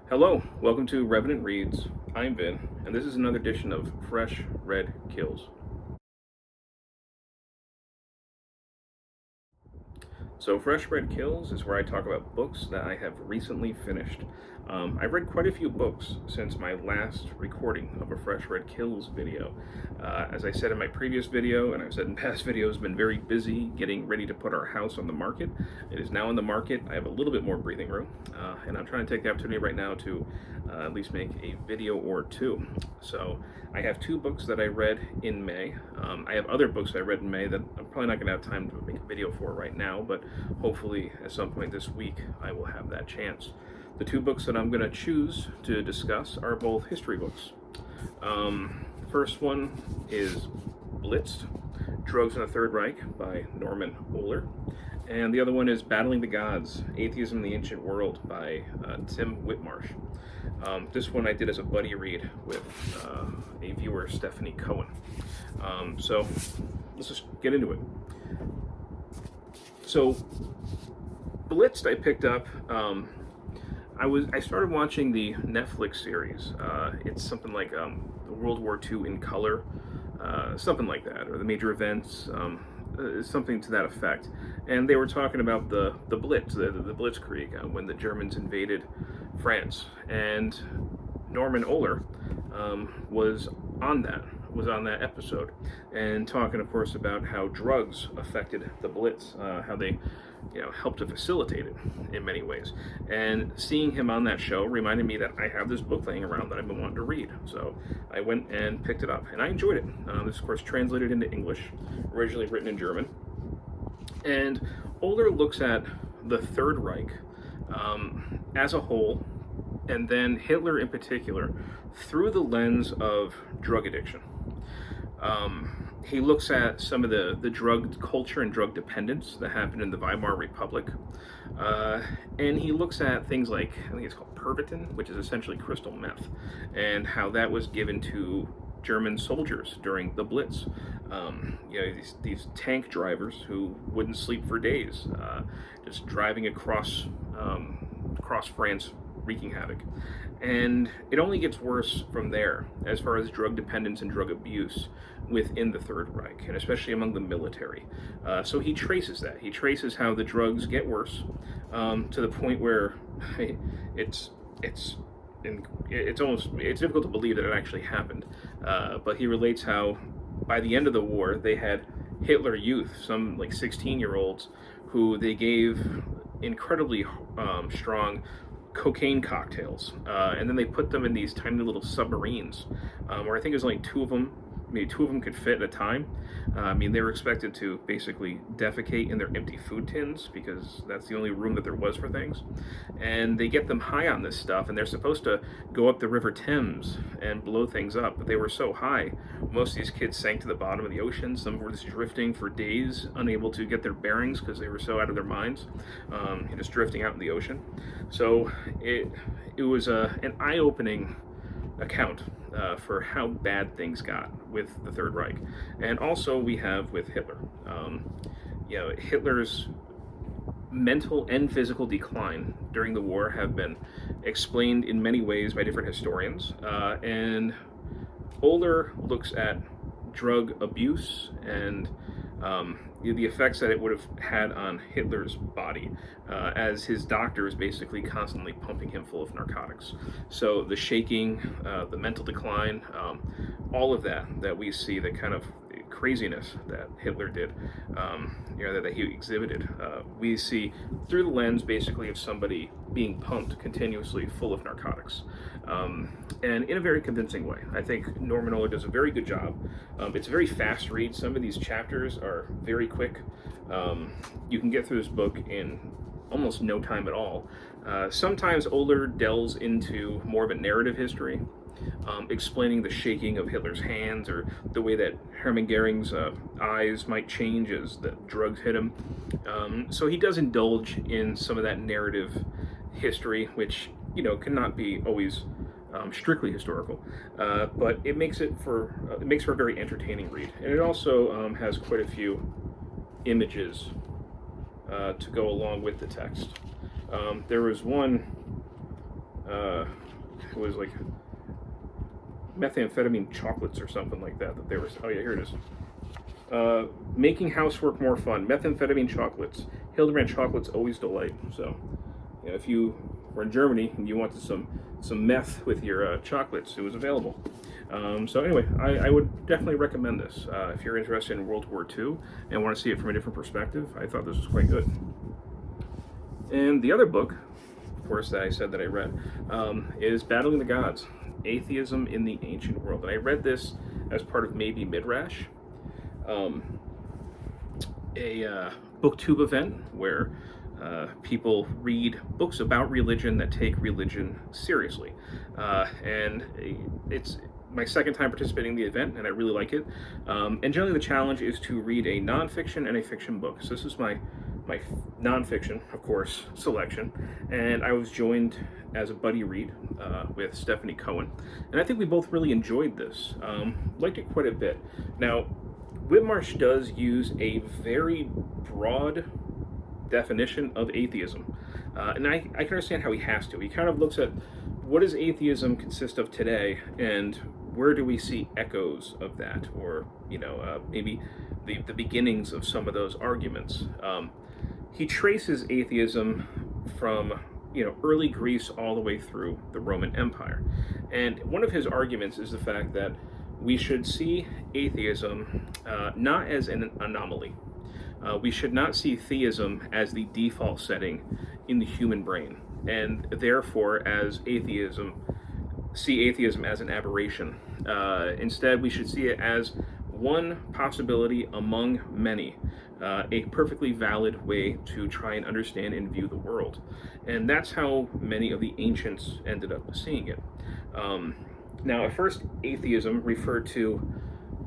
Hello, welcome to Revenant Reads. I'm Vin, and this is another edition of Fresh Red Kills. So Fresh Red Kills is where I talk about books that I have recently finished. I've read quite a few books since my last recording of a Fresh Red Kills video. As I said in my previous video, and I've said in past videos, I've been very busy getting ready to put our house on the market. It is now on the market. I have a little bit more breathing room, and I'm trying to take the opportunity right now to at least make a video or two. So I have two books that I read in May. I have other books I read in May that I'm probably not going to have time to make a video for right now, but hopefully at some point this week I will have that chance. The two books that I'm going to choose to discuss are both history books. First one is Blitzed, Drugs in the Third Reich by Norman Ohler. And the other one is Battling the Gods, Atheism in the Ancient World by Tim Whitmarsh. This one I did as a buddy read with a viewer, Stephanie Cohen. So let's just get into it. So Blitzed I picked up, I started watching the Netflix series. It's something like World War II in color, something like that, or the major events, something to that effect. And they were talking about the Blitz, the Blitzkrieg, when the Germans invaded France. And Norman Ohler was on that episode, and talking, of course, about how drugs affected the Blitz, how they, helped to facilitate it in many ways. And seeing him on that show reminded me that I have this book laying around that I've been wanting to read. So I went and picked it up, and I enjoyed it. This, of course, translated into English, originally written in German. And Ohler looks at the Third Reich as a whole, and then Hitler in particular, through the lens of drug addiction. He looks at some of the drug culture and drug dependence that happened in the Weimar Republic. And he looks at things like, I think it's called Pervitin, which is essentially crystal meth, and how that was given to German soldiers during the Blitz. These tank drivers who wouldn't sleep for days, just driving across France, wreaking havoc. And it only gets worse from there as far as drug dependence and drug abuse within the Third Reich, and especially among the military. So he traces that. He traces how the drugs get worse, to the point where it's difficult to believe that it actually happened. But he relates how by the end of the war they had Hitler Youth, some like 16-year-olds, who they gave incredibly strong cocaine cocktails, and then they put them in these tiny little submarines, where I think there's only two of them. Maybe two of them could fit at a time. They were expected to basically defecate in their empty food tins because that's the only room that there was for things. And they get them high on this stuff, and they're supposed to go up the River Thames and blow things up. But they were so high, most of these kids sank to the bottom of the ocean. Some were just drifting for days, unable to get their bearings because they were so out of their minds, just drifting out in the ocean. So it was an eye-opening account for how bad things got with the Third Reich. And also we have with Hitler. Hitler's mental and physical decline during the war have been explained in many ways by different historians. And Ohler looks at drug abuse and the effects that it would have had on Hitler's body, as his doctors basically constantly pumping him full of narcotics. So the shaking, the mental decline, all of that we see, the kind of craziness that Hitler did, that he exhibited, we see through the lens basically of somebody being pumped continuously full of narcotics, and in a very convincing way. I think Norman Ohler does a very good job. It's a very fast read. Some of these chapters are very quick. You can get through this book in almost no time at all. Sometimes Ohler delves into more of a narrative history, explaining the shaking of Hitler's hands, or the way that Hermann Goering's eyes might change as the drugs hit him. So he does indulge in some of that narrative history, which cannot be always strictly historical, but it makes for a very entertaining read. And it also has quite a few images to go along with the text. There was one it was like methamphetamine chocolates or something like that they were. Oh yeah, here it is. Making housework more fun. Methamphetamine chocolates. Hildebrand chocolates always delight. So, you know, if you were in Germany and you wanted some meth with your chocolates, it was available. So anyway, I would definitely recommend this if you're interested in World War II and want to see it from a different perspective. I thought this was quite good. And the other book, of course, that I said that I read is Battling the Gods: Atheism in the Ancient World. And I read this as part of maybe Midrash, a booktube event where people read books about religion that take religion seriously. And it's my second time participating in the event, and I really like it. And generally the challenge is to read a nonfiction and a fiction book. So this is my nonfiction, of course, selection. And I was joined as a buddy read with Stephanie Cohen. And I think we both really enjoyed this. Liked it quite a bit. Now, Whitmarsh does use a very broad definition of atheism. And I can understand how he has to. He kind of looks at what does atheism consist of today, and where do we see echoes of that, or maybe the beginnings of some of those arguments. He traces atheism from early Greece all the way through the Roman Empire, and one of his arguments is the fact that we should see atheism not as an anomaly. We should not see theism as the default setting in the human brain, and therefore see atheism as an aberration. Instead, we should see it as one possibility among many, a perfectly valid way to try and understand and view the world. And that's how many of the ancients ended up seeing it. Now, at first, atheism referred to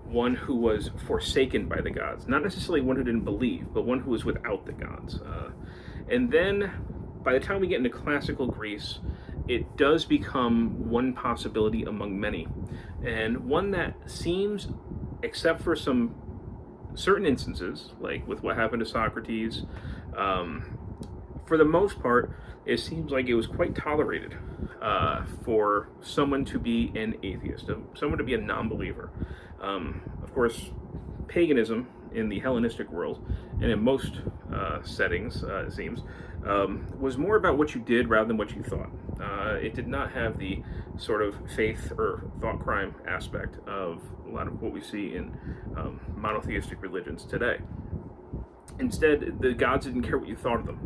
one who was forsaken by the gods, not necessarily one who didn't believe, but one who was without the gods. And then, by the time we get into classical Greece, it does become one possibility among many, and one that seems, except for some certain instances, like with what happened to Socrates, for the most part, it seems like it was quite tolerated for someone to be an atheist, someone to be a non-believer. Of course, paganism in the Hellenistic world, and in most settings, it seems, was more about what you did rather than what you thought. It did not have the sort of faith or thought crime aspect of a lot of what we see in monotheistic religions today. Instead, the gods didn't care what you thought of them.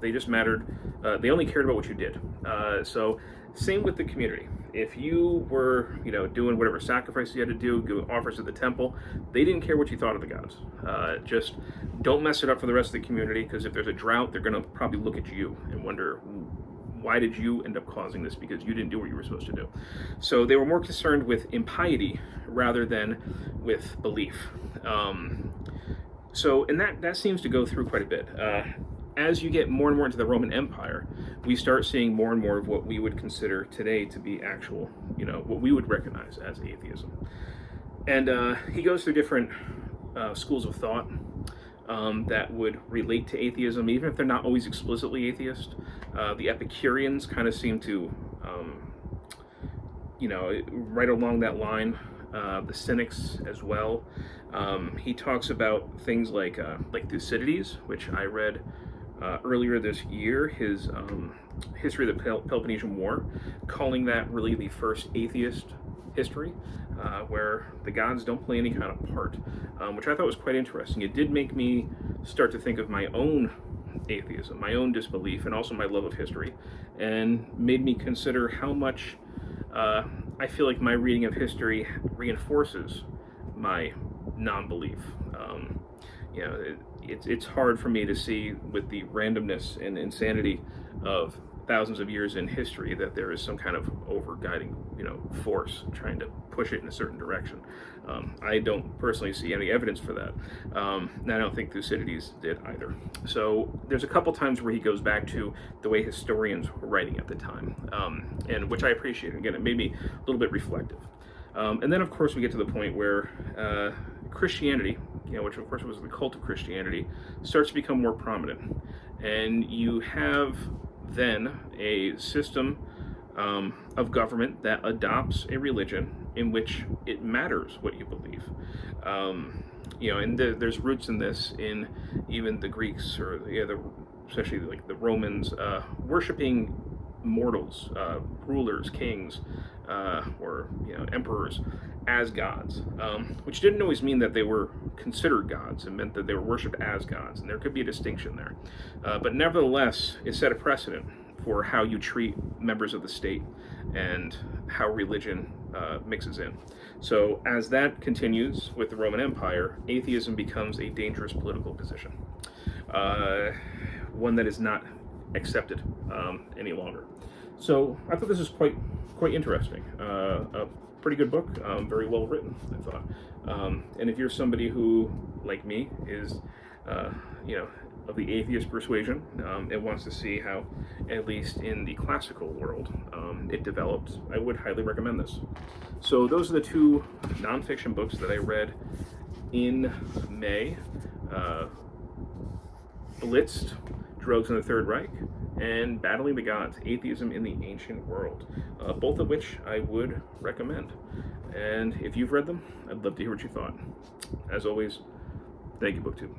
They just mattered. They only cared about what you did. So, same with the community. If you were, doing whatever sacrifices you had to do, giving offers at the temple, they didn't care what you thought of the gods. Just don't mess it up for the rest of the community, because if there's a drought, they're going to probably look at you and wonder, why did you end up causing this? Because you didn't do what you were supposed to do. So they were more concerned with impiety rather than with belief. And that seems to go through quite a bit. As you get more and more into the Roman Empire, we start seeing more and more of what we would consider today to be actual, what we would recognize as atheism. And he goes through different schools of thought that would relate to atheism, even if they're not always explicitly atheist. The Epicureans kind of seem to, right along that line. The Cynics as well. He talks about things like Thucydides, which I read earlier this year, his history of the Peloponnesian War, calling that really the first atheist history, where the gods don't play any kind of part, which I thought was quite interesting. It did make me start to think of my own atheism, my own disbelief, and also my love of history, and made me consider how much I feel like my reading of history reinforces my non-belief. It's hard for me to see, with the randomness and insanity of thousands of years in history, that there is some kind of over-guiding, force trying to push it in a certain direction. I don't personally see any evidence for that. And I don't think Thucydides did either. So there's a couple times where he goes back to the way historians were writing at the time, and which I appreciate. Again, it made me a little bit reflective. And then, of course, we get to the point where Christianity, which of course was the cult of Christianity, starts to become more prominent. And you have then a system of government that adopts a religion in which it matters what you believe. And there's roots in this in even the Greeks, or especially like the Romans, worshiping mortals, rulers, kings, or emperors as gods, which didn't always mean that they were considered gods. It meant that they were worshipped as gods, and there could be a distinction there. But nevertheless, it set a precedent for how you treat members of the state and how religion mixes in. So as that continues with the Roman Empire, atheism becomes a dangerous political position, one that is not accepted any longer. So I thought this was quite interesting. A pretty good book, very well written, I thought. And if you're somebody who, like me, is of the atheist persuasion, and wants to see how, at least in the classical world, it developed, I would highly recommend this. So those are the two nonfiction books that I read in May. Blitzed, Drugs in the Third Reich, and Battling the Gods, Atheism in the Ancient World, both of which I would recommend. And if you've read them, I'd love to hear what you thought. As always, thank you, BookTube.